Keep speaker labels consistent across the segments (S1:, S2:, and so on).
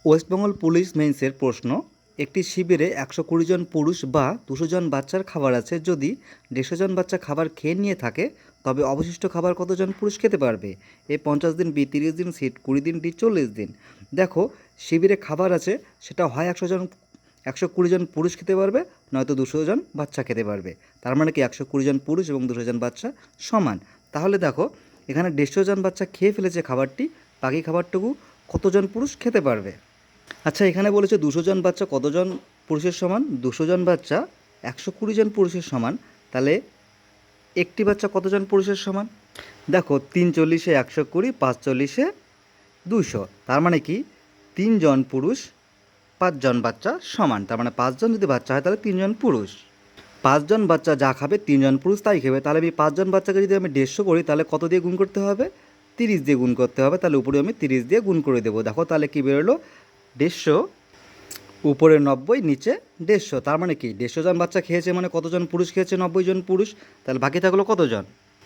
S1: West Bengal police মেন্সের প্রশ্ন, একটি শিবিরে 120 জন পুরুষ বা 200 জন বাচ্চার খাবার আছে। যদি 150 জন বাচ্চা খাবার খেয়ে নিয়ে থাকে, তবে অবশিষ্ট খাবার কতজন পুরুষ খেতে পারবে? এ 50 দিন, বি 30 দিন, সি 20 দিন, ডি 40 দিন। দেখো, শিবিরে খাবার আছে, সেটা হয় 120 জন পুরুষ খেতে পারবে, নয়তো 200 জন বাচ্চা খেতে পারবে। তার মানে কি 120 জন পুরুষ এবং 200 জন বাচ্চা সমান। তাহলে দেখো, এখানে 150 জন বাচ্চা খেয়ে ফেলেছে খাবারটি, বাকি খাবারটুকু কতজন পুরুষ খেতে পারবে? আচ্ছা, এখানে বলেছে 200 জন বাচ্চা কতজন পুরুষের সমান? 200 জন বাচ্চা 120 জন পুরুষের সমান। তাহলে একটি বাচ্চা কতজন পুরুষের সমান? দেখো, 3 চল্লিশে 120, 5 চল্লিশে 200। তার মানে কি 3 জন পুরুষ 5 জন বাচ্চা সমান। তার মানে 5 জন যদি বাচ্চা হয় তাহলে 3 জন পুরুষ। 5 জন বাচ্চা যা খাবে 3 জন পুরুষ তাই খাবে। তাহলে আমি 5 জন বাচ্চাকে যদি আমি 150 করি, তাহলে কত দিয়ে গুণ করতে হবে? 30 দিয়ে গুণ করতে হবে। তাহলে উপরে আমি 30 দিয়ে গুণ করে দেবো। দেখো, তাহলে কী বেরোলো? 150, উপরে 90, নিচে 150। তার মানে কি 150 জন বাচ্চা খেয়েছে, মানে কতজন পুরুষ খেয়েছে? 90 জন পুরুষ। তাহলে বাকি থাকলো কতজন?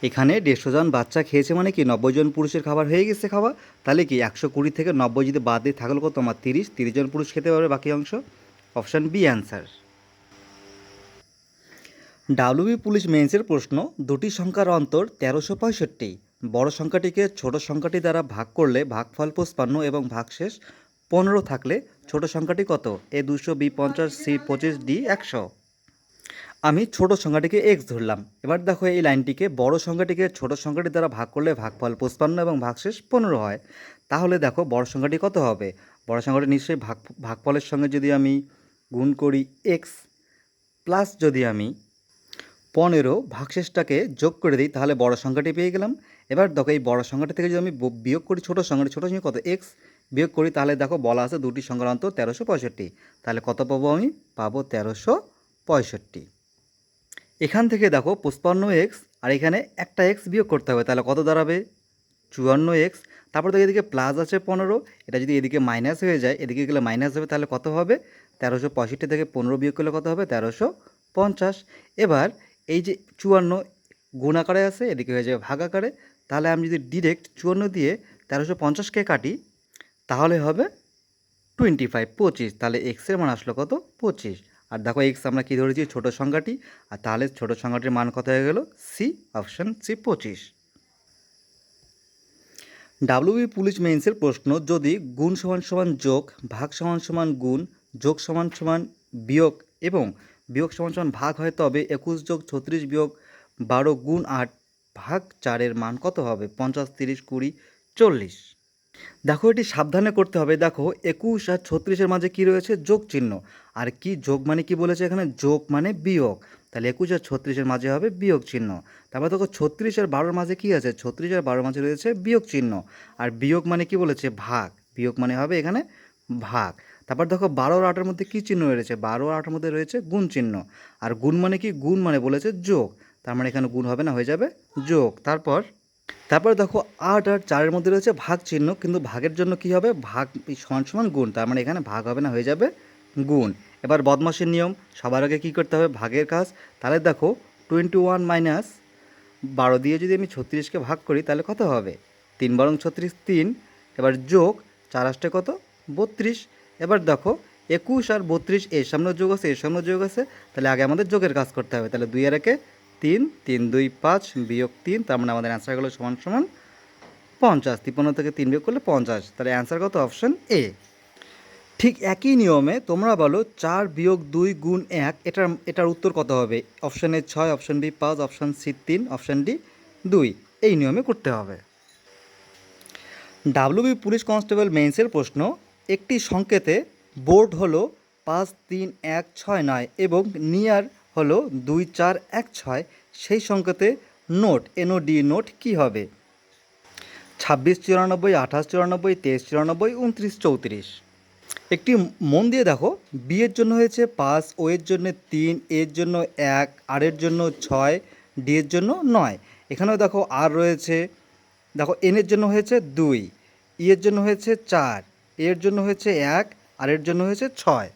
S1: এখানে 150 জন বাচ্চা খেয়েছে মানে কি 90 জন পুরুষের খাবার হয়ে গেছে খাওয়া। তাহলে কি 120 থেকে 90 যদি বাদ দিয়ে থাকলো কত? আমার 30 জন পুরুষ খেতে পারবে বাকি অংশ। Option B answer. WB police মেন্সের প্রশ্ন, দুটি সংখ্যার অন্তর 1365। বড় সংখ্যাটিকে ছোট সংখ্যাটি দ্বারা ভাগ করলে ভাগফল 55 এবং ভাগশেষ 15 থাকলে ছোট সংখ্যাটি কত? এ 200, বি 50, সি 25, ডি 100। আমি ছোট সংখ্যাটিকে এক্স ধরলাম। এবার দেখো, এই লাইনটিকে বড় সংখ্যাটিকে ছোট সংখ্যাটি দ্বারা ভাগ করলে ভাগফল 55 এবং ভাগশেষ 15 হয়। তাহলে দেখো, বড় সংখ্যাটি কত হবে? বড় সংখ্যাটি নিশ্চয়ই ভাগফলের সঙ্গে যদি আমি গুণ করি এক্স, প্লাস যদি আমি 15 ভাগশেষটাকে যোগ করে দিই, তাহলে বড় সংখ্যাটি পেয়ে গেলাম। এবার দেখো, এই বড় সংখ্যাটি থেকে যদি আমি বিয়োগ করি ছোটো সংখ্যাটি, ছোটো সংখ্যা কত? এক্স বিয়োগ করি, তাহলে দেখো বলা আছে দুটি সংখ্যার অন্তর 1365। তাহলে কত পাবো? আমি পাবো 1365। এখান থেকে দেখো 55x, আর এখানে একটা এক্স বিয়োগ করতে হবে, তাহলে কত দাঁড়াবে? 54x। তারপর দেখো এদিকে প্লাস আছে 15, এটা যদি এদিকে মাইনাস হয়ে যায়, এদিকে গেলে মাইনাস হবে, তাহলে কত হবে? 1365 থেকে 15 বিয়োগ করলে কত হবে? 1350। এবার এই যে 54 গুণ আকারে আছে, এদিকে হয়ে যাবে ভাগ আকারে। তাহলে আমি যদি ডিরেক্ট 54 দিয়ে 1350কে কাটি, তাহলে হবে 25। তাহলে এক্সের মান আসলো কত? 25। আর দেখো, এক্স আমরা কী ধরেছি? ছোটো সংখ্যাটি। আর তাহলে ছোটো সংখ্যাটির মান কত হয়ে গেল? C, option C 25। WB police মেন্সের প্রশ্ন, যদি গুণ সমান সমান যোগ, ভাগ সমান সমান গুণ, যোগ সমান সমান বিয়োগ এবং বিয়োগ সমান সমান ভাগ হয়, তবে 21 যোগ 36 বিয়োগ 12 গুণ 8 ভাগ 4-এর মান কত হবে? 50, 30, 20, 40। দেখো, এটি সাবধানে করতে হবে। দেখো, 21 আর 36-এর মাঝে কী রয়েছে? যোগ চিহ্ন। আর কি যোগ মানে কি বলেছে এখানে? যোগ মানে বিয়োগ। তাহলে 21 আর 36-এর মাঝে হবে বিয়োগ চিহ্ন। তারপর দেখো, 36 আর 12-এর মাঝে কী আছে? 36 আর 12-এর মাঝে রয়েছে বিয়োগ চিহ্ন। আর বিয়োগ মানে কি বলেছে? ভাগ। বিয়োগ মানে হবে এখানে ভাগ। তারপর দেখো, 12 আর 8-এর মধ্যে কী চিহ্ন রয়েছে? 12 আর 8-এর মধ্যে রয়েছে গুণ চিহ্ন। আর গুণ মানে কি? গুণ মানে বলেছে যোগ। তার মানে এখানে গুণ হবে না, হয়ে যাবে যোগ। তারপরে দেখো, 8 আর 4-এর মধ্যে রয়েছে ভাগ চিহ্ন, কিন্তু ভাগের জন্য কী হবে? ভাগ সমান সমান গুণ। তার মানে এখানে ভাগ হবে না, হয়ে যাবে গুণ। এবার বদমাশের নিয়ম, সবার আগে কী করতে হবে? ভাগের কাজ। তাহলে দেখো, 21 মাইনাস 12 দিয়ে যদি আমি 36কে ভাগ করি, তাহলে কত হবে? 3 বারং 36, 3। এবার যোগ 4 আসতে কত? 32। এবার দেখো, 21 আর 32 এর সামনে যোগ আছে, এর সামনে যোগ আছে। তাহলে আগে আমাদের যোগের কাজ করতে হবে। তাহলে 2 আর 1-এ 3, 3 2 5 বিয়োগ 3। তার মানে আমাদের অ্যান্সার হলো সমান সমান 50। 53 থেকে 3 বিয়োগ করলে 50। তাহলে অ্যান্সার কত? Option A. ঠিক একই নিয়মে তোমরা বলো 4 বিয়োগ 2 গুণ 1, এটার উত্তর কত হবে? Option A 6, option B 5, option C 3, option D 2। এই নিয়মে করতে হবে। ডাব্লিউবি পুলিশ কনস্টেবল মেন্সের প্রশ্ন, একটি সংকেতে বোর্ড হলো 5 3 1 6 9 এবং নিয়ার হলো 2 4 1 6, সেই সংকেতে নোট NOD নোট কী হবে? 26 94, 28 94, 23 94, 29 34। একটি মন দিয়ে দেখো, বি এর জন্য হয়েছে 5, ও এর জন্য 3, এর জন্য 1, আর এর জন্য 6, ডি এর জন্য 9। এখানেও দেখো আর রয়েছে। দেখো, এন এর জন্য হয়েছে 2, ই এর জন্য হয়েছে 4, এর জন্য হয়েছে 1, আর এর জন্য হয়েছে 6।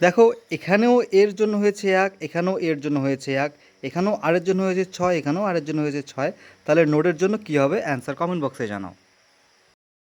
S1: দেখো, এখানেও এর জন্য হয়েছে 1, এখানেও এর জন্য হয়েছে 1, এখানেও আর এর জন্য হয়েছে 6, এখানেও আর এর জন্য হয়েছে 6। তাহলে নোটের জন্য কী হবে? অ্যান্সার কমেন্ট বক্সে জানাও।